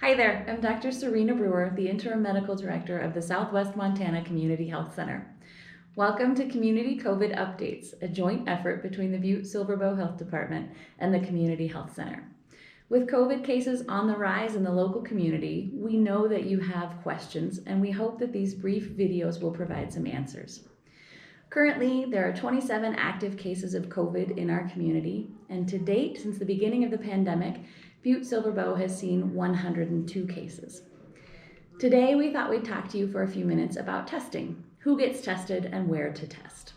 Hi there, I'm Dr. Serena Brewer, the Interim Medical Director of the Southwest Montana Community Health Center. Welcome to Community COVID Updates, a joint effort between the Butte-Silver Bow Health Department and the Community Health Center. With COVID cases on the rise in the local community, we know that you have questions, and we hope that these brief videos will provide some answers. Currently, there are 27 active cases of COVID in our community, and to date, since the beginning of the pandemic, Butte-Silver Bow has seen 102 cases. Today, we thought we'd talk to you for a few minutes about testing, who gets tested and where to test.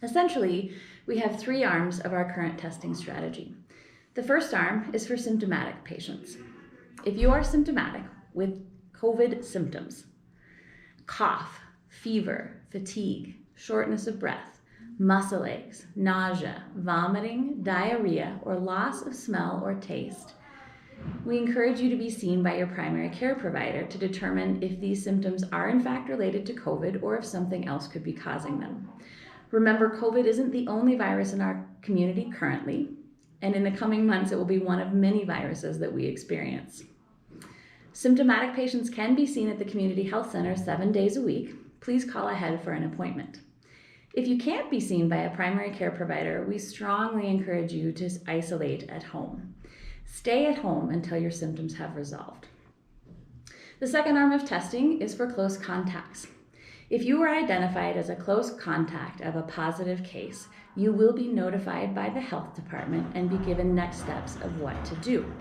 Essentially, we have three arms of our current testing strategy. The first arm is for symptomatic patients. If you are symptomatic with COVID symptoms, cough, fever, fatigue, shortness of breath, muscle aches, nausea, vomiting, diarrhea, or loss of smell or taste, we encourage you to be seen by your primary care provider to determine if these symptoms are in fact related to COVID or if something else could be causing them. Remember, COVID isn't the only virus in our community currently, and in the coming months it will be one of many viruses that we experience. Symptomatic patients can be seen at the Community Health Center 7 days a week. Please call ahead for an appointment. If you can't be seen by a primary care provider, we strongly encourage you to isolate at home. Stay at home until your symptoms have resolved. The second arm of testing is for close contacts. If you were identified as a close contact of a positive case, you will be notified by the health department and be given next steps of what to do.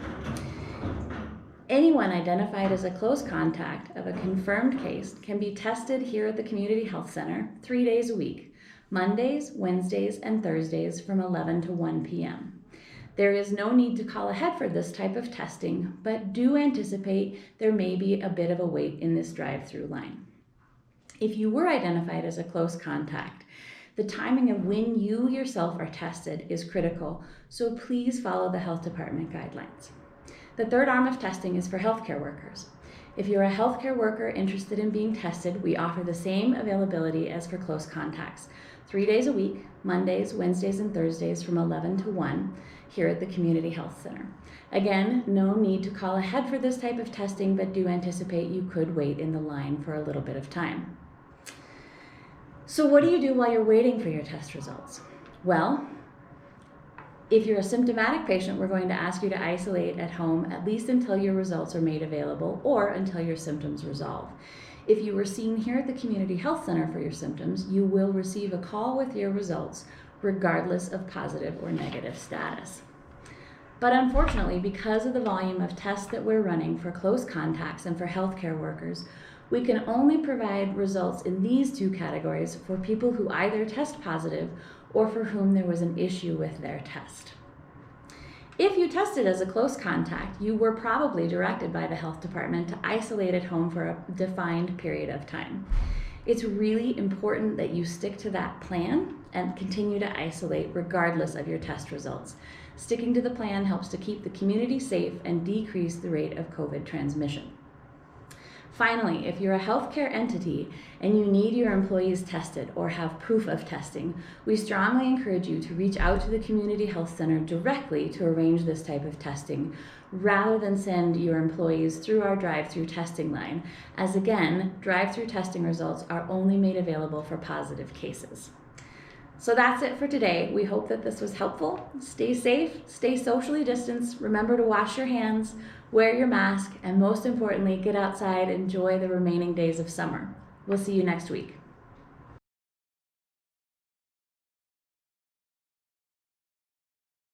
Anyone identified as a close contact of a confirmed case can be tested here at the Community Health Center 3 days a week, Mondays, Wednesdays, and Thursdays from 11 to 1 p.m. There is no need to call ahead for this type of testing, but do anticipate there may be a bit of a wait in this drive-through line. If you were identified as a close contact, the timing of when you yourself are tested is critical, so please follow the health department guidelines. The third arm of testing is for healthcare workers. If you're a healthcare worker interested in being tested, we offer the same availability as for close contacts. 3 days a week, Mondays, Wednesdays, and Thursdays from 11 to 1 here at the Community Health Center. Again, no need to call ahead for this type of testing, but do anticipate you could wait in the line for a little bit of time. So what do you do while you're waiting for your test results? Well, if you're a symptomatic patient, we're going to ask you to isolate at home at least until your results are made available or until your symptoms resolve. If you were seen here at the Community Health Center for your symptoms, you will receive a call with your results regardless of positive or negative status. But unfortunately, because of the volume of tests that we're running for close contacts and for healthcare workers, we can only provide results in these two categories for people who either test positive or for whom there was an issue with their test. If you tested as a close contact, you were probably directed by the health department to isolate at home for a defined period of time. It's really important that you stick to that plan and continue to isolate regardless of your test results. Sticking to the plan helps to keep the community safe and decrease the rate of COVID transmission. Finally, if you're a healthcare entity and you need your employees tested or have proof of testing, we strongly encourage you to reach out to the Community Health Center directly to arrange this type of testing, rather than send your employees through our drive-through testing line, as again, drive-through testing results are only made available for positive cases. So that's it for today. We hope that this was helpful. Stay safe, stay socially distanced, remember to wash your hands, wear your mask, and most importantly, get outside and enjoy the remaining days of summer. We'll see you next week.